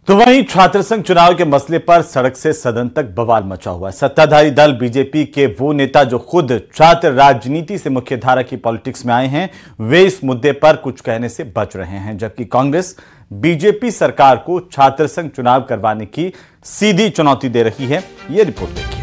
तो वहीं छात्र संघ चुनाव के मसले पर सड़क से सदन तक बवाल मचा हुआ है। सत्ताधारी दल बीजेपी के वो नेता जो खुद छात्र राजनीति से मुख्यधारा की पॉलिटिक्स में आए हैं, वे इस मुद्दे पर कुछ कहने से बच रहे हैं, जबकि कांग्रेस बीजेपी सरकार को छात्र संघ चुनाव करवाने की सीधी चुनौती दे रही है। ये रिपोर्ट देखिए।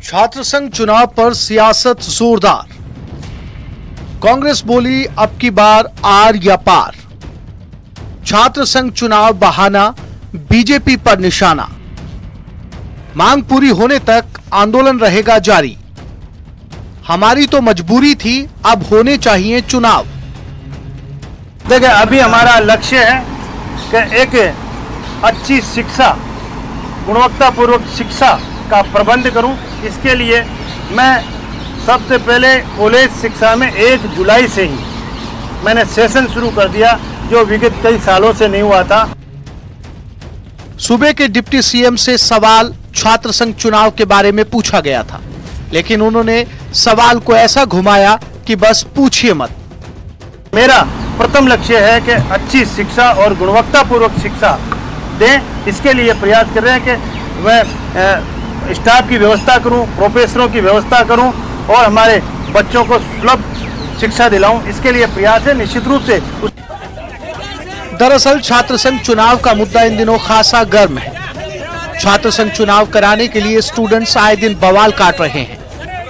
छात्र संघ चुनाव पर सियासत जोरदार। कांग्रेस बोली अब की बार आर या पार। छात्र संघ चुनाव बहाना, बीजेपी पर निशाना। मांग पूरी होने तक आंदोलन रहेगा जारी। हमारी तो मजबूरी थी, अब होने चाहिए चुनाव। देखिए, अभी हमारा लक्ष्य है कि एक अच्छी शिक्षा, गुणवत्तापूर्वक शिक्षा का प्रबंध करूं। इसके लिए मैं सबसे पहले कॉलेज शिक्षा में 1 जुलाई से ही मैंने सेशन शुरू कर दिया, जो विगत कई सालों से नहीं हुआ था। सूबे के डिप्टी सीएम से सवाल छात्र संघ चुनाव के बारे में पूछा गया था, लेकिन उन्होंने सवाल को ऐसा घुमाया कि बस पूछिए मत। मेरा प्रथम लक्ष्य है कि अच्छी शिक्षा और गुणवत्तापूर्वक शिक्षा दें। इसके लिए प्रयास कर रहे हैं कि मैं स्टाफ की व्यवस्था करूं, प्रोफेसरों की व्यवस्था करूं और हमारे बच्चों को सुलभ शिक्षा दिलाऊं। इसके लिए प्रयास है निश्चित रूप से। दरअसल छात्र संघ चुनाव का मुद्दा इन दिनों खासा गर्म है। छात्र संघ चुनाव कराने के लिए स्टूडेंट्स आए दिन बवाल काट रहे हैं।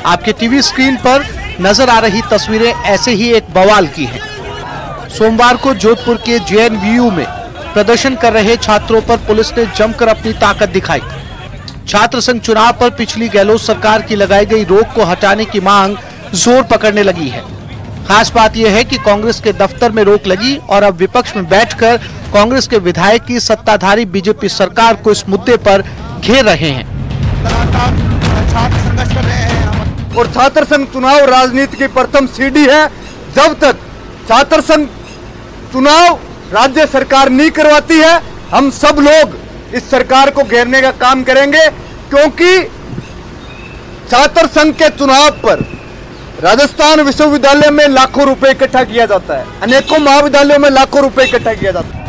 आपके टीवी स्क्रीन पर नजर आ रही तस्वीरें ऐसे ही एक बवाल की हैं। सोमवार को जोधपुर के जेएनवीयू में प्रदर्शन कर रहे छात्रों पर पुलिस ने जमकर अपनी ताकत दिखाई। छात्र संघ चुनाव पर पिछली गहलोत सरकार की लगाई गई रोक को हटाने की मांग जोर पकड़ने लगी है। खास बात यह है कि कांग्रेस के दफ्तर में रोक लगी और अब विपक्ष में बैठकर कांग्रेस के विधायक की सत्ताधारी बीजेपी सरकार को इस मुद्दे पर घेर रहे हैं। और छात्र संघ चुनाव राजनीति की प्रथम सीढ़ी है। जब तक छात्र संघ चुनाव राज्य सरकार नहीं करवाती है, हम सब लोग इस सरकार को घेरने का काम करेंगे, क्योंकि छात्र संघ के चुनाव पर राजस्थान विश्वविद्यालय में लाखों रुपए इकट्ठा किया जाता है, अनेकों महाविद्यालयों में लाखों रुपए इकट्ठा किया जाता है।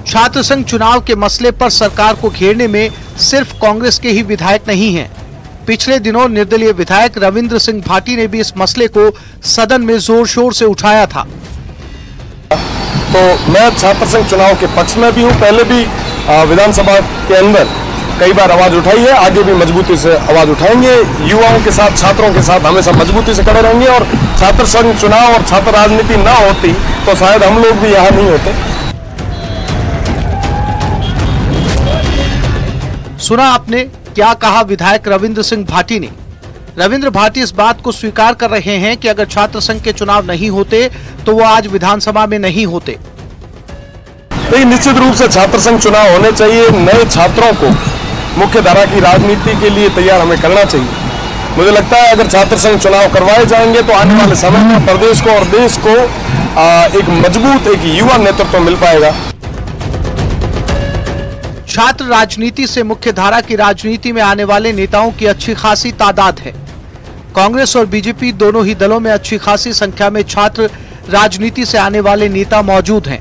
छात्र संघ चुनाव के मसले पर सरकार को घेरने में सिर्फ कांग्रेस के ही विधायक नहीं हैं। पिछले दिनों निर्दलीय विधायक रविंद्र सिंह भाटी ने भी इस मसले को सदन में जोर शोर से उठाया था। तो मैं छात्र संघ चुनाव के पक्ष में भी हूँ। पहले भी विधानसभा के अंदर कई बार आवाज उठाई है, आगे भी मजबूती से आवाज उठाएंगे। युवाओं के साथ, छात्रों के साथ हमेशा मजबूती से खड़े रहेंगे। और छात्र संघ चुनाव और छात्र राजनीति ना होती तो शायद हम लोग भी यहाँ नहीं होते। सुना आपने क्या कहा विधायक रविंद्र सिंह भाटी ने। रविंद्र भाटी इस बात को स्वीकार कर रहे हैं कि अगर छात्र संघ के चुनाव नहीं होते तो वो आज विधानसभा में नहीं होते। लेकिन निश्चित रूप से छात्र संघ चुनाव होने चाहिए। नए छात्रों को मुख्य धारा की राजनीति के लिए तैयार हमें करना चाहिए। मुझे लगता है अगर छात्र संघ चुनाव करवाए जाएंगे तो आने वाले समय में प्रदेश को और देश को एक मजबूत, एक युवा नेतृत्व मिल पाएगा। छात्र राजनीति से मुख्य धारा की राजनीति में आने वाले नेताओं की अच्छी खासी तादाद है। कांग्रेस और बीजेपी दोनों ही दलों में अच्छी खासी संख्या में छात्र राजनीति से आने वाले नेता मौजूद हैं।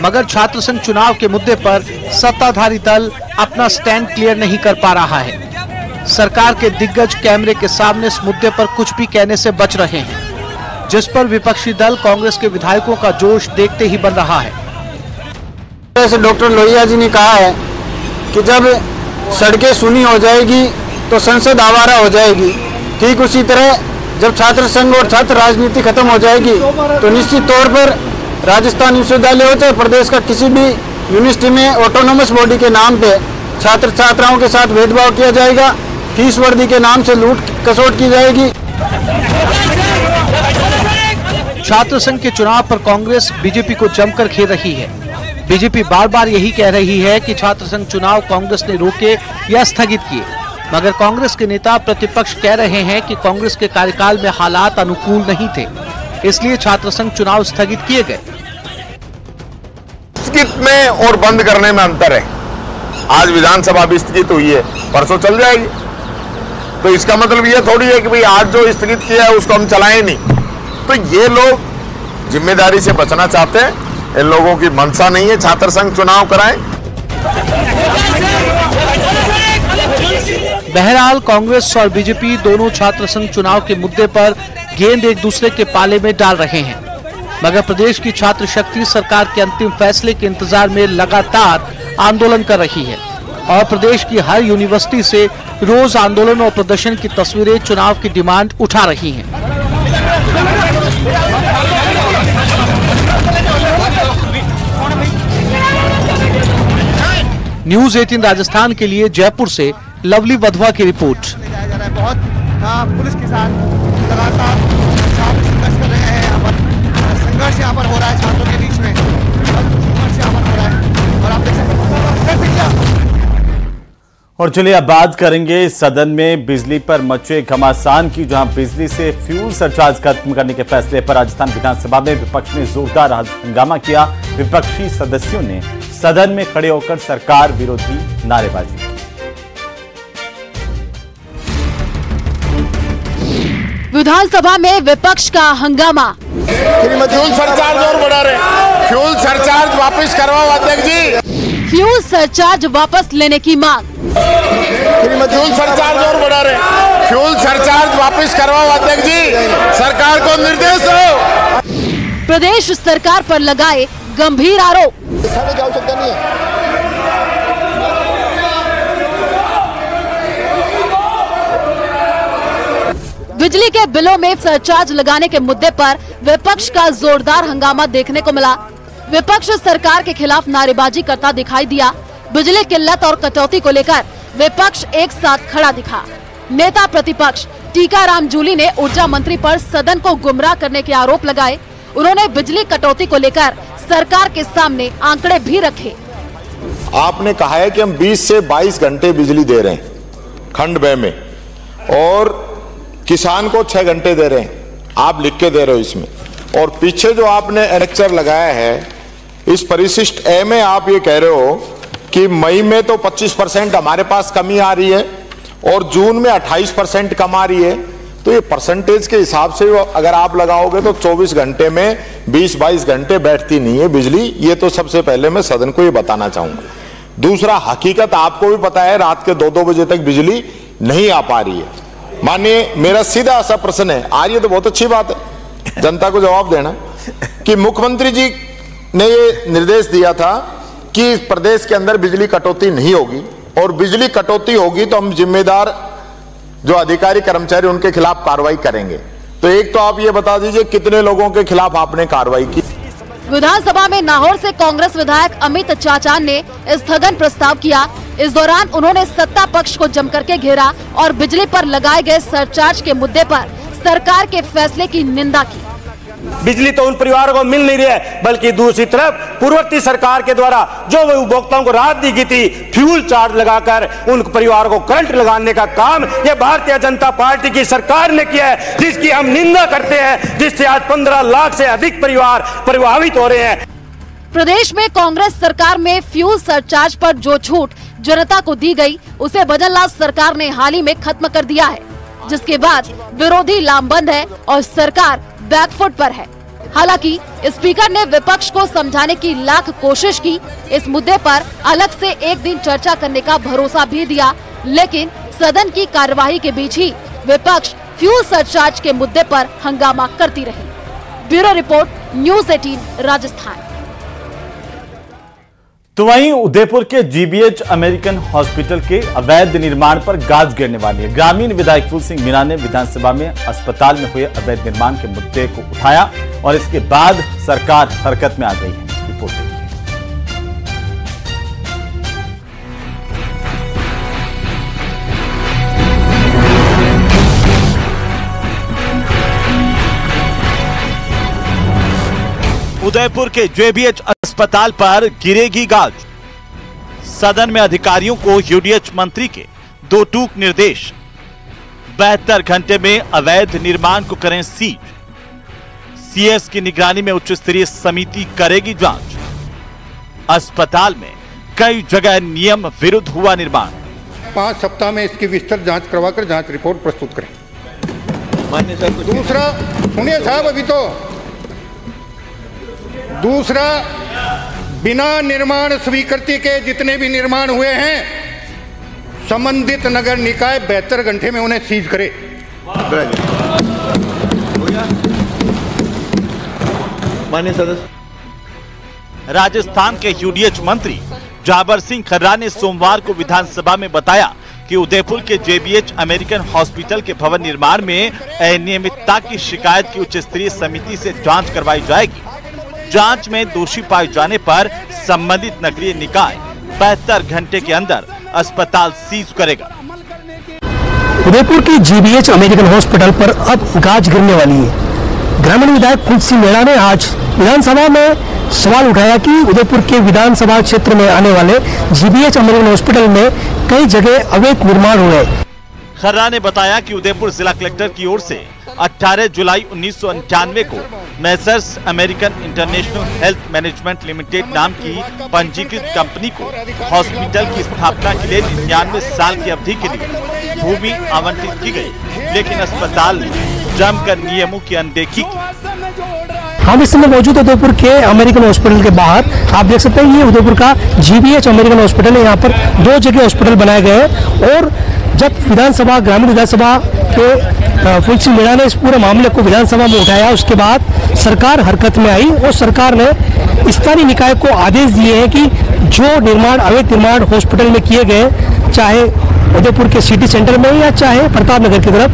मगर छात्र संघ चुनाव के मुद्दे पर सत्ताधारी दल अपना स्टैंड क्लियर नहीं कर पा रहा है। सरकार के दिग्गज कैमरे के सामने इस मुद्दे पर कुछ भी कहने से बच रहे हैं, जिस पर विपक्षी दल कांग्रेस के विधायकों का जोश देखते ही बन रहा है। जैसे डॉक्टर लोहिया जी ने कहा है कि जब सड़कें सुनी हो जाएगी तो संसद आवारा हो जाएगी, ठीक उसी तरह जब छात्र संघ और छात्र राजनीति खत्म हो जाएगी तो निश्चित तौर पर राजस्थान विश्वविद्यालय हो चाहे प्रदेश का किसी भी यूनिवर्सिटी में ऑटोनोमस बॉडी के नाम पे छात्र छात्राओं के साथ भेदभाव किया जाएगा, फीस वर्दी के नाम से लूट कसौट की जाएगी। छात्र संघ के चुनाव पर कांग्रेस बीजेपी को जमकर घेर रही है। बीजेपी बार बार यही कह रही है कि छात्र संघ चुनाव कांग्रेस ने रोके या स्थगित किए, मगर कांग्रेस के नेता प्रतिपक्ष कह रहे हैं कि कांग्रेस के कार्यकाल में हालात अनुकूल नहीं थे, इसलिए छात्र संघ चुनाव स्थगित किए गए। स्थगित में और बंद करने में अंतर है। आज विधानसभा भी स्थगित हुई है, परसों चल जाएगी। तो इसका मतलब ये थोड़ी है कि भाई आज जो स्थगित किया है उसको हम चलाएं नहीं। तो ये लोग जिम्मेदारी से बचना चाहते हैं, इन लोगों की मंशा नहीं है छात्र संघ चुनाव कराएं। बहरहाल कांग्रेस और बीजेपी दोनों छात्र संघ चुनाव के मुद्दे पर गेंद एक दूसरे के पाले में डाल रहे हैं, मगर प्रदेश की छात्र शक्ति सरकार के अंतिम फैसले के इंतजार में लगातार आंदोलन कर रही है और प्रदेश की हर यूनिवर्सिटी से रोज आंदोलन और प्रदर्शन की तस्वीरें चुनाव की डिमांड उठा रही हैं। न्यूज 18 राजस्थान के लिए जयपुर से लवली वधवा की रिपोर्ट। बहुत पुलिस के साथ लगातार संघर्ष कर रहे हैं। यहाँ पर संघर्ष यहाँ पर हो रहा है छात्रों के बीच में, संघर्ष यहाँ पर हो रहा है और आप देख सकते हैं। और चलिए अब बात करेंगे सदन में बिजली पर मचे घमासान की, जहां बिजली से फ्यूल सरचार्ज खत्म करने के फैसले पर राजस्थान विधानसभा में विपक्ष ने जोरदार हंगामा किया। विपक्षी सदस्यों ने सदन में खड़े होकर सरकार विरोधी नारेबाजी की। विधानसभा में विपक्ष का हंगामा। फ्यूल सरचार्ज और बढ़ा रहे, फ्यूल सरचार्ज वापस करवाओ अध्यक्ष जी। फ्यूल सरचार्ज वापस लेने की मांग। फ्यूल सरचार्ज और बढ़ा रहे, फ्यूल सरचार्ज वापस करवाओ अध्यक्ष जी, सरकार को निर्देश दो। प्रदेश सरकार पर लगाए गंभीर आरोप। बिजली के बिलों में सरचार्ज लगाने के मुद्दे पर विपक्ष का जोरदार हंगामा देखने को मिला। विपक्ष सरकार के खिलाफ नारेबाजी करता दिखाई दिया। बिजली किल्लत और कटौती को लेकर विपक्ष एक साथ खड़ा दिखा। नेता प्रतिपक्ष टीकाराम जूली ने ऊर्जा मंत्री पर सदन को गुमराह करने के आरोप लगाए। उन्होंने बिजली कटौती को लेकर सरकार के सामने आंकड़े भी रखे। आपने कहा है कि हम 20 से 22 घंटे बिजली दे रहे हैं खंड ब में, और किसान को 6 घंटे दे रहे हैं। आप लिख के दे रहे हो इसमें, और पीछे जो आपने एनेक्चर लगाया है इस परिशिष्ट ए में आप ये कह रहे हो कि मई में तो 25% हमारे पास कमी आ रही है और जून में 28% कम आ रही है। तो ये परसेंटेज के हिसाब से अगर आप लगाओगे तो 24 घंटे में 20-22 घंटे बैठती नहीं है बिजली। ये तो सबसे पहले मैं सदन को ये बताना चाहूंगा। दूसरा, हकीकत आपको भी पता है रात के 2-2 बजे तक बिजली नहीं आ पा रही है। मानिए मेरा सीधा सा प्रश्न है, आ रही है तो बहुत अच्छी बात है, जनता को जवाब देना कि मुख्यमंत्री जी ने ये निर्देश दिया था कि प्रदेश के अंदर बिजली कटौती नहीं होगी, और बिजली कटौती होगी तो हम जिम्मेदार जो अधिकारी कर्मचारी उनके खिलाफ कार्रवाई करेंगे। तो एक तो आप ये बता दीजिए कितने लोगों के खिलाफ आपने कार्रवाई की। विधानसभा में नाहौर से कांग्रेस विधायक अमित चाचान ने स्थगन प्रस्ताव किया। इस दौरान उन्होंने सत्ता पक्ष को जमकर के घेरा और बिजली पर लगाए गए सरचार्ज के मुद्दे पर सरकार के फैसले की निंदा की। बिजली तो उन परिवारों को मिल नहीं रही है, बल्कि दूसरी तरफ पूर्ववर्ती सरकार के द्वारा जो उपभोक्ताओं को राहत दी गई थी फ्यूल चार्ज लगाकर उन परिवारों को करंट लगाने का काम ये भारतीय जनता पार्टी की सरकार ने किया है, जिसकी हम निंदा करते हैं, जिससे आज 15 लाख से अधिक परिवार प्रभावित हो रहे हैं। प्रदेश में कांग्रेस सरकार में फ्यूल सरचार्ज पर जो छूट जनता को दी गई उसे बजरंग सरकार ने हाल ही में खत्म कर दिया है, जिसके बाद विरोधी लामबंद है और सरकार बैकफुट पर है। हालांकि स्पीकर ने विपक्ष को समझाने की लाख कोशिश की। इस मुद्दे पर अलग से एक दिन चर्चा करने का भरोसा भी दिया, लेकिन सदन की कार्यवाही के बीच ही विपक्ष फ्यूल सरचार्ज के मुद्दे पर हंगामा करती रही। Bureau report, news 18 Rajasthan. तो वहीं उदयपुर के जीबीएच अमेरिकन हॉस्पिटल के अवैध निर्माण पर गाज गिरने वाली है। ग्रामीण विधायक फूल सिंह मीणा ने विधानसभा में अस्पताल में हुए अवैध निर्माण के मुद्दे को उठाया और इसके बाद सरकार हरकत में आ गई है। रिपोर्ट देखिए। उदयपुर के जेबीएच अस्पताल पर गिरेगी गाज। सदन में अधिकारियों को यूडीएच मंत्री के 2 टूक निर्देश। 72 घंटे में अवैध निर्माण को करें सीज। सीएस की निगरानी में उच्च स्तरीय समिति करेगी जांच। अस्पताल में कई जगह नियम विरुद्ध हुआ निर्माण। 5 सप्ताह में इसकी विस्तृत जांच करवाकर जांच रिपोर्ट प्रस्तुत करें। दूसरा, सुनिए साहब, अभी तो दूसरा, बिना निर्माण स्वीकृति के जितने भी निर्माण हुए हैं संबंधित नगर निकाय 72 घंटे में उन्हें सीज करे। माननीय सदस्य। राजस्थान के यूडीएच मंत्री जाबर सिंह खर्रा ने सोमवार को विधानसभा में बताया कि उदयपुर के जेबीएच अमेरिकन हॉस्पिटल के भवन निर्माण में अनियमितता की शिकायत की उच्च स्तरीय समिति से जांच करवाई जाएगी। जांच में दोषी पाए जाने पर संबंधित नगरीय निकाय 72 घंटे के अंदर अस्पताल सीज करेगा। उदयपुर के जेबीएच अमेरिकन हॉस्पिटल पर अब गाज गिरने वाली है। ग्रामीण विधायक फूल सिंह मीणा ने आज विधानसभा में सवाल उठाया कि उदयपुर के विधानसभा क्षेत्र में आने वाले जेबीएच अमेरिकन हॉस्पिटल में कई जगह अवैध निर्माण हुए। खर्रा ने बताया कि उदयपुर जिला कलेक्टर की ओर से 18 जुलाई 1998 को Messrs American international health management limited नाम की पंजीकृत कंपनी को हॉस्पिटल की स्थापना के लिए 99 साल की अवधि के लिए भूमि आवंटित की गई, लेकिन अस्पताल ने जमकर नियमों की अनदेखी की। हम इस समय मौजूद है उदयपुर के अमेरिकन हॉस्पिटल के बाहर। आप देख सकते हैं ये उदयपुर का जेबीएच अमेरिकन हॉस्पिटल है। यहाँ पर 2 जगह हॉस्पिटल बनाए गए हैं और जब विधानसभा ग्रामीण विधानसभा के फूल सिंह मीणा ने इस पूरे मामले को विधानसभा में उठाया, उसके बाद सरकार हरकत में आई और सरकार ने स्थानीय निकाय को आदेश दिए हैं कि जो निर्माण अवैध निर्माण हॉस्पिटल में किए गए, चाहे उदयपुर के सिटी सेंटर में या चाहे प्रताप नगर की तरफ,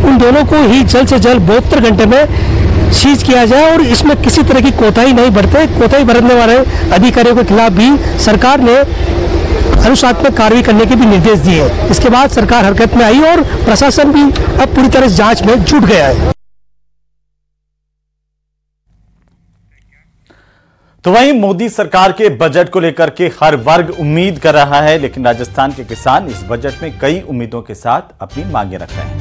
उन दोनों को ही जल्द से जल्द 72 घंटे में सीज किया जाए और इसमें किसी तरह की कोताही नहीं बरते। कोताही बरतने वाले अधिकारियों के खिलाफ भी सरकार ने अनुशासनात्मक कार्रवाई करने के भी निर्देश दिए। इसके बाद सरकार हरकत में आई और प्रशासन भी अब पूरी तरह जांच में जुट गया है। तो वहीं मोदी सरकार के बजट को लेकर के हर वर्ग उम्मीद कर रहा है, लेकिन राजस्थान के किसान इस बजट में कई उम्मीदों के साथ अपनी मांगे रख रहे हैं।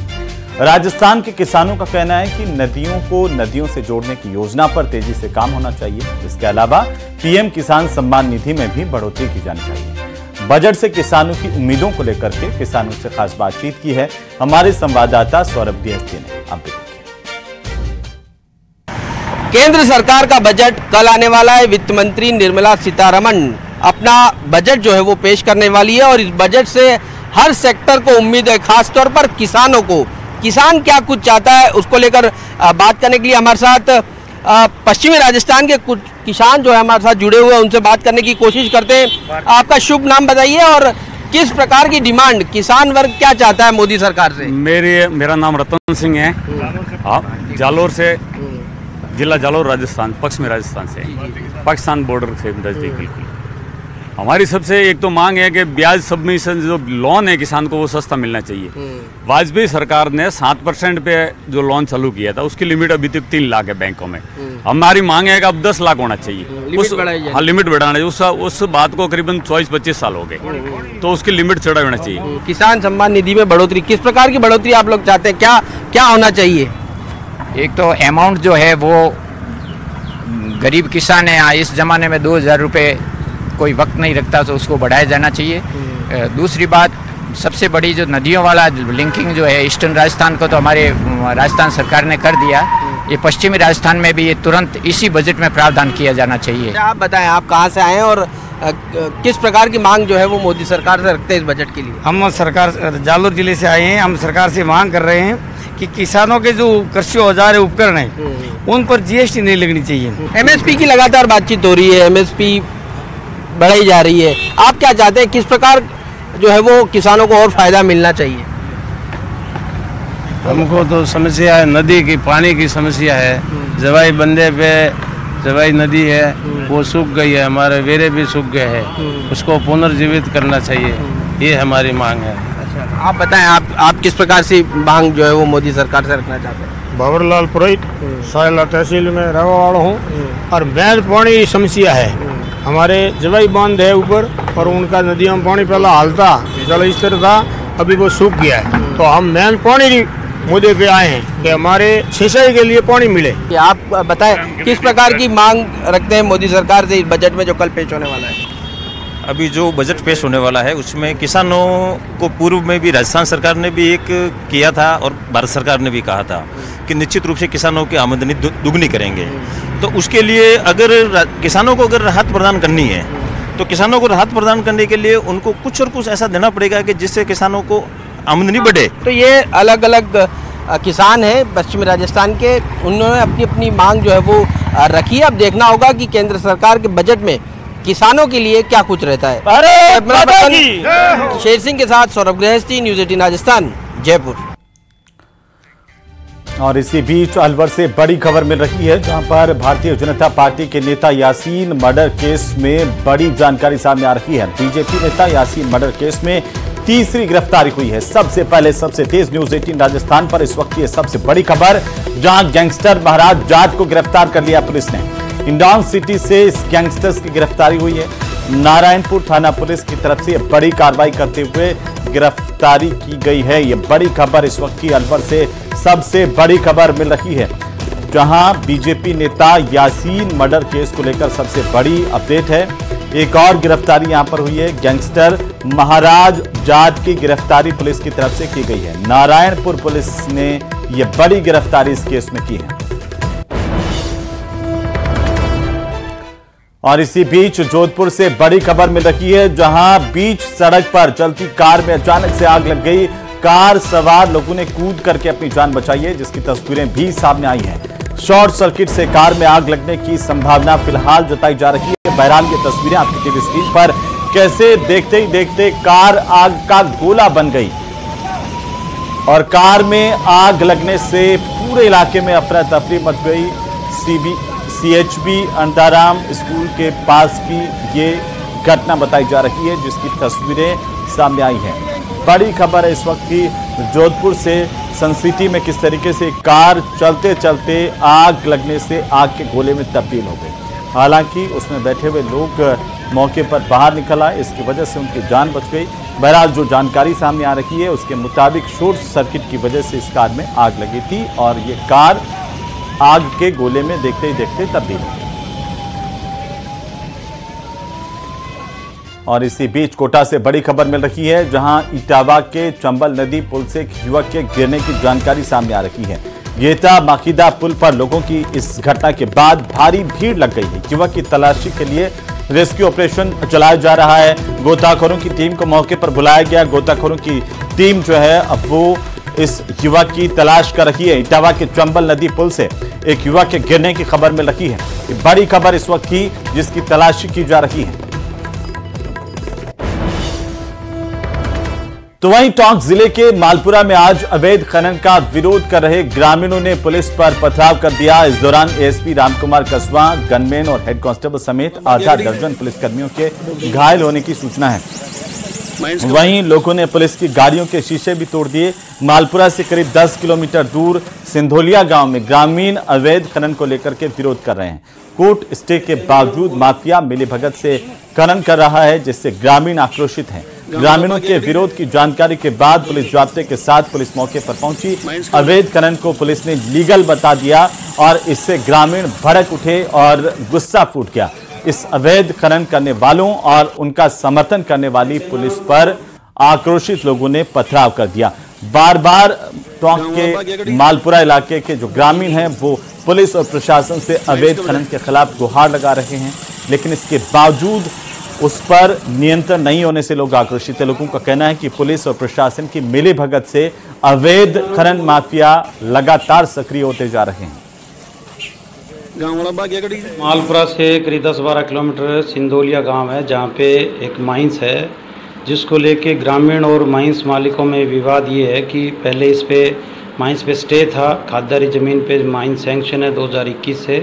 राजस्थान के किसानों का कहना है कि नदियों को नदियों से जोड़ने की योजना पर तेजी से काम होना चाहिए। इसके अलावा पीएम किसान सम्मान निधि में भी बढ़ोतरी की जानी चाहिए। बजट से किसानों की उम्मीदों को लेकर के किसानों से खास बातचीत की है हमारे संवाददाता सौरभ DST ने। आप देखिए। केंद्र सरकार का बजट कल आने वाला है। वित्त मंत्री निर्मला सीतारमण अपना बजट जो है वो पेश करने वाली है और इस बजट से हर सेक्टर को उम्मीद है, खासतौर पर किसानों को। किसान क्या कुछ चाहता है उसको लेकर बात करने के लिए हमारे साथ पश्चिमी राजस्थान के कुछ किसान जो है हमारे साथ जुड़े हुए हैं, उनसे बात करने की कोशिश करते हैं। आपका शुभ नाम बताइए और किस प्रकार की डिमांड किसान वर्ग क्या चाहता है मोदी सरकार से? मेरा नाम रतन सिंह है। आप जालोर से, जिला जालोर राजस्थान, पश्चिमी राजस्थान से, पाकिस्तान बॉर्डर से नजदीक। बिल्कुल हमारी सबसे एक तो मांग है कि ब्याज सबमिशन जो लोन है किसान को वो सस्ता मिलना चाहिए। वाजपेयी सरकार ने 7% पे जो लोन चालू किया था उसकी लिमिट अभी तक 3 लाख है बैंकों में। हमारी मांग है कि अब 10 लाख होना चाहिए। लिमिट बढ़ाना चाहिए। उस बात को करीबन 24-25 साल हो गए, तो उसकी लिमिट चढ़ा होना चाहिए। किसान सम्मान निधि में बढ़ोतरी, किस प्रकार की बढ़ोतरी आप लोग चाहते हैं? क्या होना चाहिए? एक तो अमाउंट जो है वो गरीब किसान है, इस जमाने में 2000 रुपये कोई वक्त नहीं रखता, तो उसको बढ़ाया जाना चाहिए। दूसरी बात, सबसे बड़ी जो नदियों वाला लिंकिंग जो है ईस्टर्न राजस्थान को तो हमारे राजस्थान सरकार ने कर दिया, ये पश्चिमी राजस्थान में भी ये तुरंत इसी बजट में प्रावधान किया जाना चाहिए। आप बताएं, आप कहाँ से आए हैं और किस प्रकार की मांग जो है वो मोदी सरकार से रखते हैं इस बजट के लिए? हम सरकार जालोर जिले से आए हैं। हम सरकार से मांग कर रहे हैं कि किसानों के जो कृषि औजार है, उपकरण है, उन पर GST नहीं लगनी चाहिए। MSP की लगातार बातचीत हो रही है, MSP बढ़ाई जा रही है। आप क्या चाहते हैं, किस प्रकार जो है वो किसानों को और फायदा मिलना चाहिए? हमको तो समस्या है, नदी की पानी की समस्या है। जवाई बंदे पे जवाई नदी है वो सूख गई है, हमारे वेरे भी सूख गए हैं, उसको पुनर्जीवित करना चाहिए, ये हमारी मांग है। आप बताएं, आप किस प्रकार से मांग जो है वो मोदी सरकार से रखना चाहते हैं? भंवरलाल पुरोहित, सायला तहसील में रहने वाला हूँ और मैल पानी की समस्या है। हमारे जवाई बांध है ऊपर और उनका नदियों में पानी पहला हालता जल स्तर था, अभी वो सूख गया है, तो हम मैल पानी मुद्दे पे आए हैं कि हमारे सिंचाई के लिए पानी मिले। आप बताएं किस प्रकार की मांग रखते हैं मोदी सरकार से इस बजट में जो कल पेश होने वाला है? अभी जो बजट पेश होने वाला है उसमें किसानों को पूर्व में भी राजस्थान सरकार ने भी एक किया था और भारत सरकार ने भी कहा था कि निश्चित रूप से किसानों की आमदनी दुगनी करेंगे। तो उसके लिए अगर किसानों को अगर राहत प्रदान करनी है तो किसानों को राहत प्रदान करने के लिए उनको कुछ और कुछ ऐसा देना पड़ेगा कि जिससे किसानों को आमदनी बढ़े। तो ये अलग अलग किसान हैं पश्चिमी राजस्थान के, उन्होंने अपनी अपनी मांग जो है वो रखी है। अब देखना होगा कि केंद्र सरकार के बजट में किसानों के लिए क्या कुछ रहता है। शेर सिंह के साथ सौरभ गृहस्थी, न्यूज़ 18 राजस्थान, जयपुर। और इसी बीच अलवर से बड़ी खबर मिल रही है, जहां पर भारतीय जनता पार्टी के नेता यासीन मर्डर केस में बड़ी जानकारी सामने आ रही है। बीजेपी नेता यासीन मर्डर केस में तीसरी गिरफ्तारी हुई है। सबसे पहले सबसे तेज न्यूज़ 18 राजस्थान पर इस वक्त की सबसे बड़ी खबर, जहां गैंगस्टर महाराज जाट को गिरफ्तार कर लिया पुलिस ने। इंदौर सिटी से इस गैंगस्टर्स की गिरफ्तारी हुई है। नारायणपुर थाना पुलिस की तरफ से बड़ी कार्रवाई करते हुए गिरफ्तारी की गई है। ये बड़ी खबर इस वक्त की अलवर से सबसे बड़ी खबर मिल रही है, जहां बीजेपी नेता यासीन मर्डर केस को लेकर सबसे बड़ी अपडेट है। एक और गिरफ्तारी यहां पर हुई है, गैंगस्टर महाराज जाट की गिरफ्तारी पुलिस की तरफ से की गई है। नारायणपुर पुलिस ने यह बड़ी गिरफ्तारी इस केस में की है। और इसी बीच जोधपुर से बड़ी खबर मिल रही है, जहां बीच सड़क पर चलती कार में अचानक से आग लग गई। कार सवार लोगों ने कूद करके अपनी जान बचाई है, जिसकी तस्वीरें भी सामने आई हैं। शॉर्ट सर्किट से कार में आग लगने की संभावना फिलहाल जताई जा रही है। बहरहाल ये तस्वीरें आपकी टीवी स्क्रीन पर कैसे देखते ही देखते कार आग का गोला बन गई और कार में आग लगने से पूरे इलाके में अफरा तफरी मच गई। CHB अंताराम स्कूल के पास की ये घटना बताई जा रही है, जिसकी तस्वीरें सामने आई हैं। बड़ी खबर है इस वक्त की जोधपुर से, सन सिटी में किस तरीके से कार चलते चलते आग लगने से आग के गोले में तब्दील हो गई। हालांकि उसमें बैठे हुए लोग मौके पर बाहर निकल आए, इसकी वजह से उनकी जान बच गई। बहरहाल जो जानकारी सामने आ रही है उसके मुताबिक शॉर्ट सर्किट की वजह से इस कार में आग लगी थी और ये कार आग के गोले में देखते ही देखते तब्दील हो गई। और इसी बीच कोटा से बड़ी खबर मिल रही है, जहां इटावा के चंबल नदी पुल से एक युवक के गिरने की जानकारी सामने आ रही है। गेता माखीदा पुल पर लोगों की इस घटना के बाद भारी भीड़ लग गई है। युवक की तलाशी के लिए रेस्क्यू ऑपरेशन चलाया जा रहा है। गोताखोरों की टीम को मौके पर बुलाया गया। गोताखोरों की टीम जो है अब वो इस युवक की तलाश कर रही है। इटावा के चंबल नदी पुल से एक युवक के गिरने की खबर मिल रही है। ये बड़ी खबर इस वक्त की, जिसकी तलाशी की जा रही है। तो वहीं टोंक जिले के मालपुरा में आज अवैध खनन का विरोध कर रहे ग्रामीणों ने पुलिस पर पथराव कर दिया। इस दौरान एएसपी रामकुमार कसवा, गनमैन और हेड कांस्टेबल समेत आधा दर्जन पुलिसकर्मियों के घायल होने की सूचना है। वहीं लोगों ने पुलिस की गाड़ियों के शीशे भी तोड़ दिए। मालपुरा से करीब 10 किलोमीटर दूर सिंधोलिया गांव में ग्रामीण अवैध खनन को लेकर के विरोध कर रहे हैं। कोर्ट स्टे के बावजूद माफिया मिलीभगत से खनन कर रहा है, जिससे ग्रामीण आक्रोशित हैं। ग्रामीणों के विरोध की जानकारी के बाद पुलिस जाब्ते के साथ पुलिस मौके पर पहुंची। अवैध खनन को पुलिस ने लीगल बता दिया और इससे ग्रामीण भड़क उठे और गुस्सा फूट गया। इस अवैध खनन करने वालों और उनका समर्थन करने वाली पुलिस पर आक्रोशित लोगों ने पथराव कर दिया। बार बार टोंक के मालपुरा इलाके के जो ग्रामीण हैं वो पुलिस और प्रशासन से अवैध खनन के खिलाफ गुहार लगा रहे हैं, लेकिन इसके बावजूद उस पर नियंत्रण नहीं होने से लोग आक्रोशित हैं। लोगों का कहना है कि पुलिस और प्रशासन की मिलीभगत से अवैध खनन माफिया लगातार सक्रिय होते जा रहे हैं। मालपुरा से करीब 10-12 किलोमीटर सिंधोलिया गांव है, जहां पे एक माइंस है, जिसको लेके ग्रामीण और माइंस मालिकों में विवाद ये है कि पहले इस पे माइंस पे स्टे था, खाददारी ज़मीन पे माइंस सैंक्शन है 2021 से।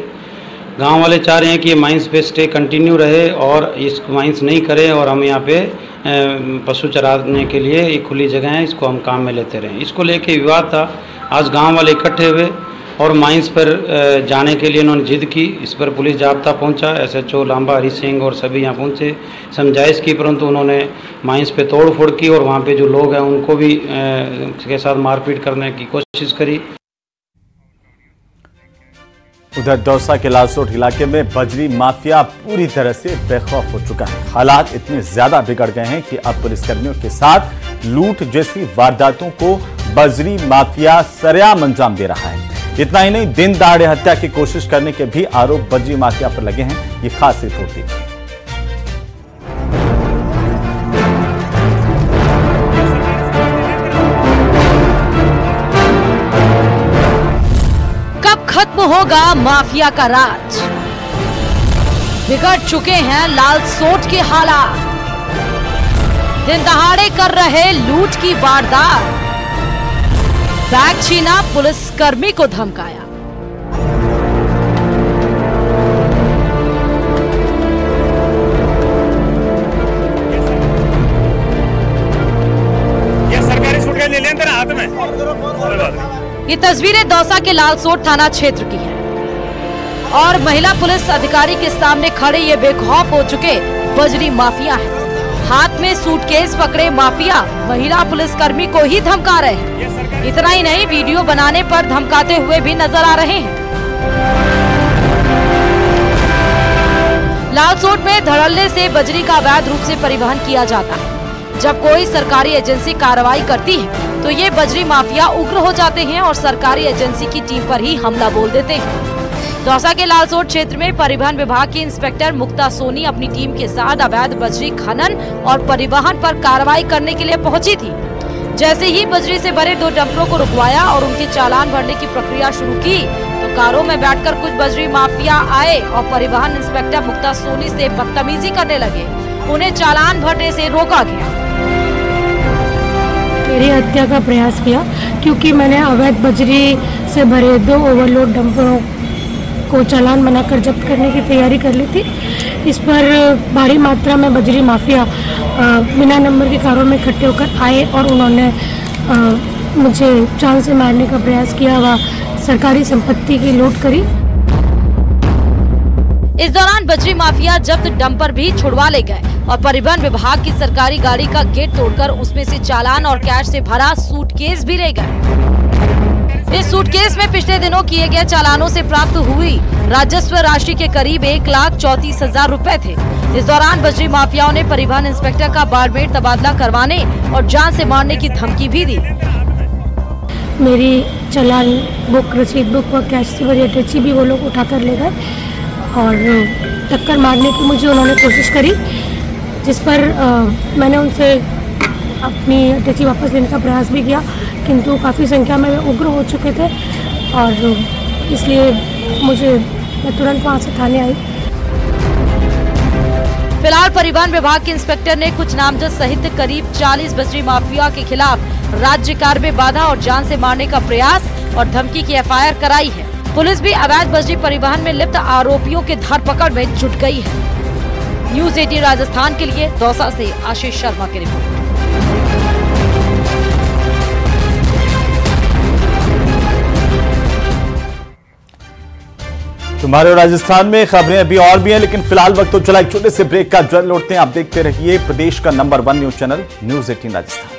गांव वाले चाह रहे हैं कि ये माइंस पे स्टे कंटिन्यू रहे और इस माइंस नहीं करें और हम यहाँ पे पशु चराने के लिए एक खुली जगह है, इसको हम काम में लेते रहें। इसको लेके विवाद था। आज गांव वाले इकट्ठे हुए और माइंस पर जाने के लिए उन्होंने जिद की। इस पर पुलिस जाब्ता पहुंचा, SHO लांबा हरी सिंह और सभी यहाँ पहुंचे, समझाइश की, परंतु उन्होंने माइंस पे तोड़ फोड़ की और वहाँ पे जो लोग हैं उनको भी के साथ मारपीट करने की कोशिश करी। उधर दौसा के लालसोट इलाके में बजरी माफिया पूरी तरह से बेखौफ हो चुका है। हालात इतने ज्यादा बिगड़ गए हैं कि अब पुलिसकर्मियों के साथ लूट जैसी वारदातों को बजरी माफिया सरेआम अंजाम दे रहा है। इतना ही नहीं, दिन दहाड़े हत्या की कोशिश करने के भी आरोप बजरी माफिया पर लगे हैं। ये खास रिपोर्ट देखिए। कब खत्म होगा माफिया का राज? बिगड़ चुके हैं लालसोट के हालात। दिन दहाड़े कर रहे लूट की वारदात, बैग छीना, पुलिसकर्मी को धमकाया। ये सरकारी सूट ले लें तेरे हाथ में। ये तस्वीरें दौसा के लालसोट थाना क्षेत्र की हैं और महिला पुलिस अधिकारी के सामने खड़े ये बेखौफ हो चुके बजरी माफिया हैं। हाथ में सूटकेस पकड़े माफिया महिला पुलिसकर्मी को ही धमका रहे हैं। इतना ही नहीं, वीडियो बनाने पर धमकाते हुए भी नजर आ रहे हैं। लालसोट में धड़ल्ले से बजरी का अवैध रूप से परिवहन किया जाता है। जब कोई सरकारी एजेंसी कार्रवाई करती है तो ये बजरी माफिया उग्र हो जाते हैं और सरकारी एजेंसी की टीम पर ही हमला बोल देते हैं। दौसा के लालसोट क्षेत्र में परिवहन विभाग की इंस्पेक्टर मुक्ता सोनी अपनी टीम के साथ अवैध बजरी खनन और परिवहन पर कार्रवाई करने के लिए पहुंची थी। जैसे ही बजरी से भरे 2 डंपरों को रुकवाया और उनके चालान भरने की प्रक्रिया शुरू की तो कारों में बैठकर कुछ बजरी माफिया आए और परिवहन इंस्पेक्टर मुक्ता सोनी से बदतमीजी करने लगे। उन्हें चालान भरने से रोका गया। मेरी हत्या का प्रयास किया क्योंकि मैंने अवैध बजरी से भरे 2 ओवरलोड डंपरों को चालान बनाकर जब्त करने की तैयारी कर ली थी। इस पर भारी मात्रा में बजरी माफिया बिना नंबर की कारों में इकट्ठे होकर आए और उन्होंने मुझे जान से मारने का प्रयास किया व सरकारी संपत्ति की लूट करी। इस दौरान बजरी माफिया जब्त डंपर भी छुड़वा ले गए और परिवहन विभाग की सरकारी गाड़ी का गेट तोड़कर उसमें से चालान और कैश से भरा सूटकेस भी ले गए। इस सूटकेस में पिछले दिनों किए गए चालानों से प्राप्त हुई राजस्व राशि के करीब 1,34,000 रुपए थे। इस दौरान बजरी माफियाओं ने परिवहन इंस्पेक्टर का बाड़मेर तबादला करवाने और जान से मारने की धमकी भी दी। मेरी चालान बुक, रसीद बुक व कैश से भरी अटैची भी वो लोग उठा कर ले गए और टक्कर मारने की मुझे उन्होंने कोशिश करी, जिस पर मैंने उनसे अपनी अटैची वापस लेने का प्रयास भी किया, किंतु काफ़ी संख्या में वे उग्र हो चुके थे और इसलिए मैं तुरंत वहाँ से थाने आई। फिलहाल परिवहन विभाग के इंस्पेक्टर ने कुछ नामजद सहित करीब 40 बजरी माफिया के खिलाफ राज्य कार्य में बाधा और जान से मारने का प्रयास और धमकी की FIR कराई है। पुलिस भी अवैध बजरी परिवहन में लिप्त आरोपियों के धरपकड़ में जुट गई है। न्यूज़ 18 राजस्थान के लिए दौसा से आशीष शर्मा की रिपोर्ट। तुम्हारे राजस्थान में खबरें अभी और भी हैं, लेकिन फिलहाल वक्त तो चला एक छोटे से ब्रेक का। जल्द लौटते हैं, आप देखते रहिए प्रदेश का number 1 news channel news 18 Rajasthan.